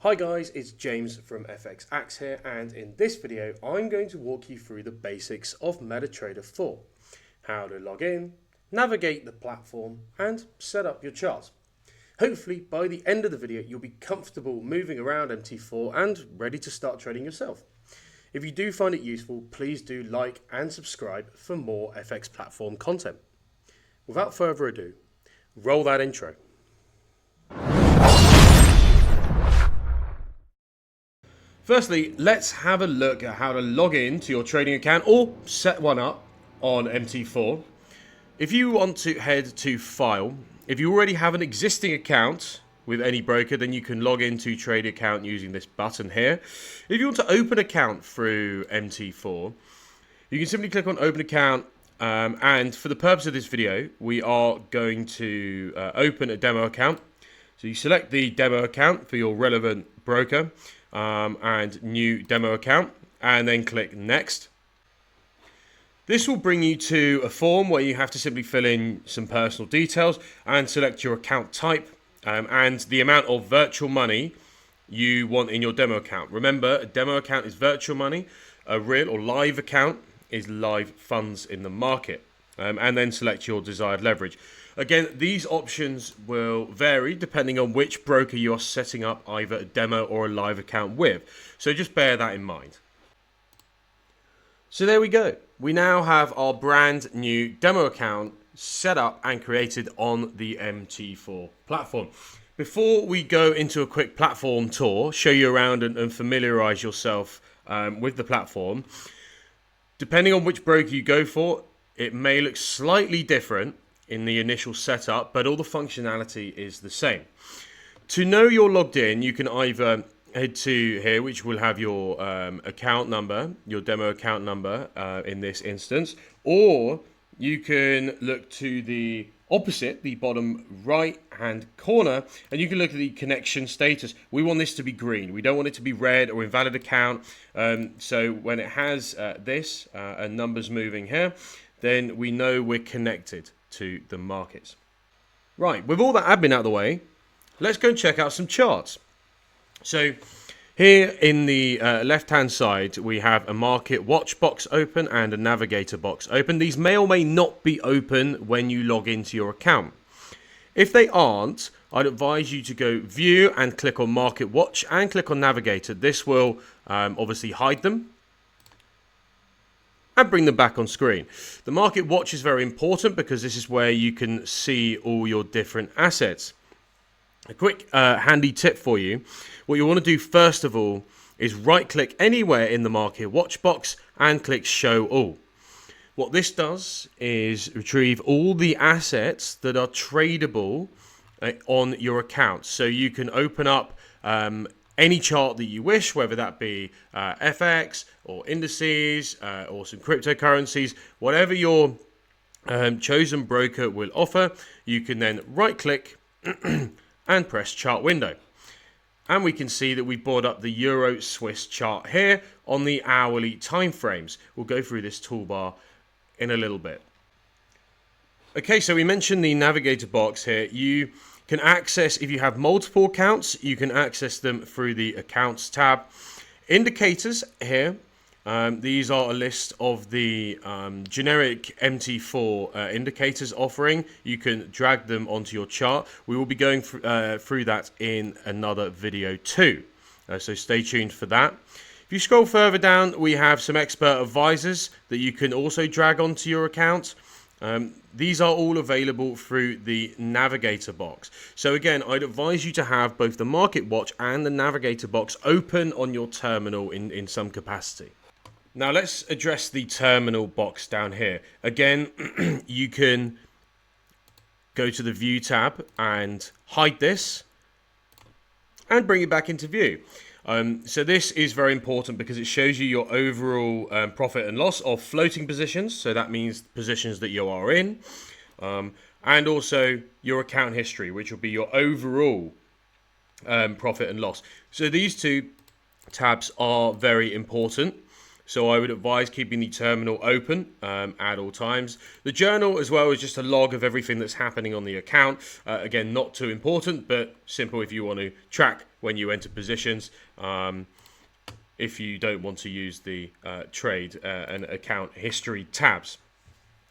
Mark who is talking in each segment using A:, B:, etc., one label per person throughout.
A: Hi guys, it's James from FX Axe here, and in this video I'm going to walk you through the basics of MetaTrader 4, how to log in, navigate the platform and set up your chart. Hopefully by the end of the video you'll be comfortable moving around MT4 and ready to start trading yourself. If you do find it useful, please do like and subscribe for more FX platform content. Without further ado, roll that intro. Firstly, let's have a look at how to log in to your trading account or set one up on MT4. If you want to head to File, if you already have an existing account with any broker, then you can log into Trade Account using this button here. If you want to open account through MT4, you can simply click on Open Account, and for the purpose of this video, we are going to open a demo account. So you select the demo account for your relevant broker. And new demo account, and then click next. This will bring you to a form where you have to simply fill in some personal details and select your account type and the amount of virtual money you want in your demo account. Remember, a demo account is virtual money, a real or live account is live funds in the market, and then select your desired leverage. Again, these options will vary depending on which broker you are setting up either a demo or a live account with. So just bear that in mind. So there we go. We now have our brand new demo account set up and created on the MT4 platform. Before we go into a quick platform tour, show you around and familiarize yourself with the platform, depending on which broker you go for, it may look slightly different in the initial setup, but all the functionality is the same. To know you're logged in, you can either head to here, which will have your account number, your demo account number in this instance, or you can look to the opposite, the bottom right hand corner, and you can look at the connection status. We want this to be green. We don't want it to be red or invalid account. So when it has this and numbers moving here, then we know we're connected to the markets. Right, with all that admin out of the way, let's go and check out some charts. So here in the left-hand side, we have a market watch box open and a navigator box open. These may or may not be open when you log into your account. If they aren't, I'd advise you to go view and click on market watch and click on navigator. This will obviously hide them and bring them back on screen. The market watch is very important because this is where you can see all your different assets. A quick handy tip for you. What you want to do first of all is right click anywhere in the market watch box and click show all. What this does is retrieve all the assets that are tradable on your account. So you can open up any chart that you wish, whether that be FX or indices or some cryptocurrencies, whatever your chosen broker will offer, you can then right click and press chart window. And we can see that we've brought up the Euro Swiss chart here on the hourly time frames. We'll go through this toolbar in a little bit. Okay, so we mentioned the navigator box here. You can access, if you have multiple accounts, you can access them through the accounts tab. Indicators here, these are a list of the generic MT4 indicators offering. You can drag them onto your chart. We will be going through that in another video too, so stay tuned for that. If you scroll further down, we have some expert advisors that you can also drag onto your account. These are all available through the navigator box. So again, I'd advise you to have both the market watch and the navigator box open on your terminal in some capacity. Now let's address the terminal box down here. Again, you can go to the view tab and hide this and bring it back into view. So this is very important because it shows you your overall profit and loss of floating positions. So that means positions that you are in, and also your account history, which will be your overall profit and loss. So these two tabs are very important. So I would advise keeping the terminal open at all times. The journal as well is just a log of everything that's happening on the account. Again, not too important, but simple if you want to track when you enter positions. If you don't want to use the trade and account history tabs.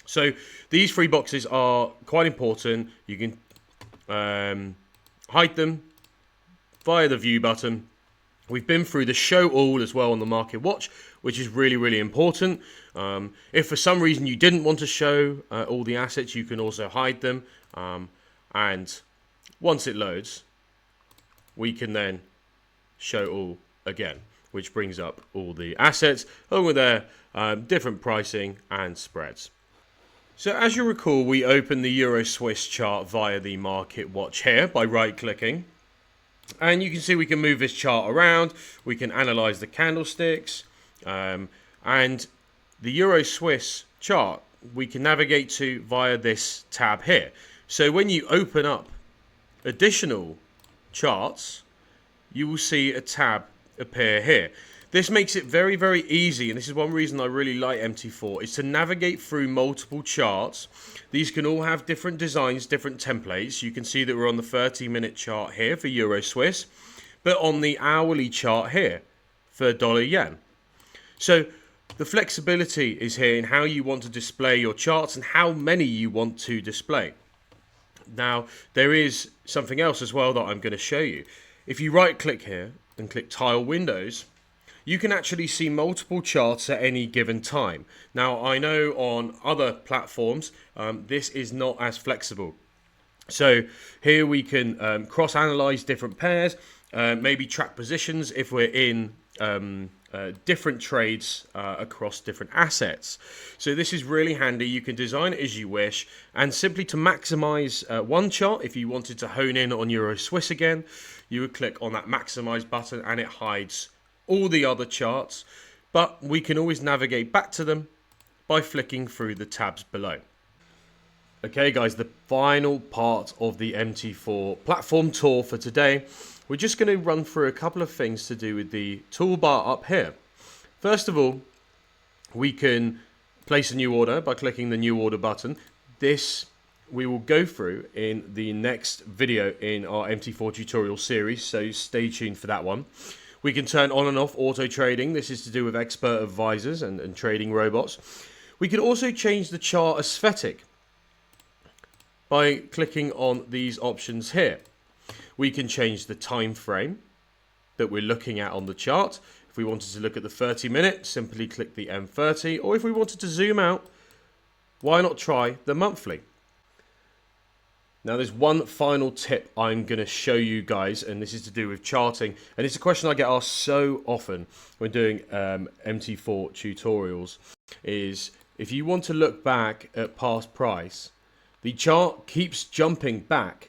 A: So these three boxes are quite important. You can hide them via the view button. We've been through the show all as well on the market watch, which is really, really important. If for some reason you didn't want to show all the assets, you can also hide them. And once it loads, we can then show all again, which brings up all the assets along with their different pricing and spreads. So as you recall, we opened the Euro-Swiss chart via the market watch here by right-clicking. And you can see we can move this chart around. We can analyze the candlesticks. And the Euro-Swiss chart, we can navigate to via this tab here. So when you open up additional charts, you will see a tab appear here. This makes it very, very easy, and this is one reason I really like MT4, is to navigate through multiple charts. These can all have different designs, different templates. You can see that we're on the 30-minute chart here for Euro Swiss, but on the hourly chart here for dollar yen. So the flexibility is here in how you want to display your charts and how many you want to display. Now, there is something else as well that I'm going to show you. If you right-click here and click Tile Windows, you can actually see multiple charts at any given time. Now, I know on other platforms, this is not as flexible. So here we can cross-analyze different pairs, maybe track positions if we're in different trades across different assets. So this is really handy. You can design it as you wish, and simply to maximize one chart, if you wanted to hone in on Euro Swiss again, you would click on that maximize button and it hides all the other charts, but we can always navigate back to them by flicking through the tabs below. Okay guys, the final part of the MT4 platform tour for today. We're just going to run through a couple of things to do with the toolbar up here. First of all, we can place a new order by clicking the new order button. This we will go through in the next video in our MT4 tutorial series, so stay tuned for that one. We can turn on and off auto trading. This is to do with expert advisors and trading robots. We can also change the chart aesthetic by clicking on these options here. We can change the time frame that we're looking at on the chart. If we wanted to look at the 30-minute, simply click the M30. Or if we wanted to zoom out, why not try the monthly? Now there's one final tip I'm going to show you guys, and this is to do with charting, and it's a question I get asked so often when doing MT4 tutorials, is if you want to look back at past price, the chart keeps jumping back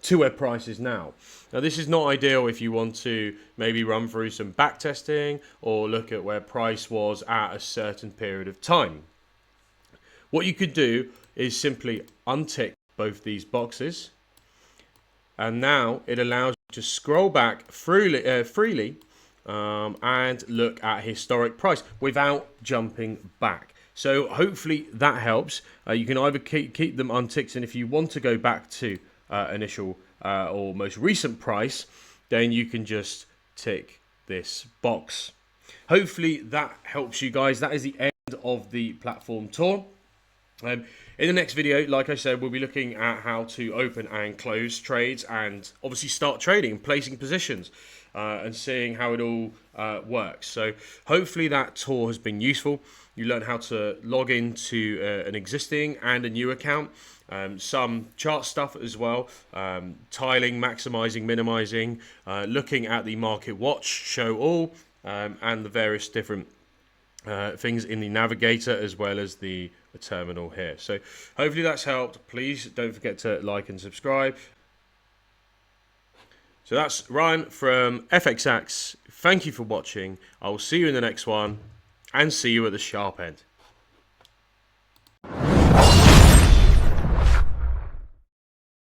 A: to where price is now. Now this is not ideal if you want to maybe run through some back testing or look at where price was at a certain period of time. What you could do is simply untick both these boxes, and now it allows you to scroll back freely and look at historic price without jumping back. So hopefully that helps. You can either keep them unticked, and if you want to go back to initial or most recent price, then you can just tick this box. Hopefully that helps you guys. That is the end of the platform tour. In the next video, like I said, we'll be looking at how to open and close trades and obviously start trading and placing positions and seeing how it all works. So hopefully that tour has been useful. You learn how to log into an existing and a new account, some chart stuff as well, tiling, maximizing, minimizing, looking at the market watch, show all, and the various different things in the Navigator as well as the terminal here. So hopefully that's helped. Please don't forget to like and subscribe. So that's Ryan from FXX. Thank you for watching. I will see you in the next one and see you at the sharp end.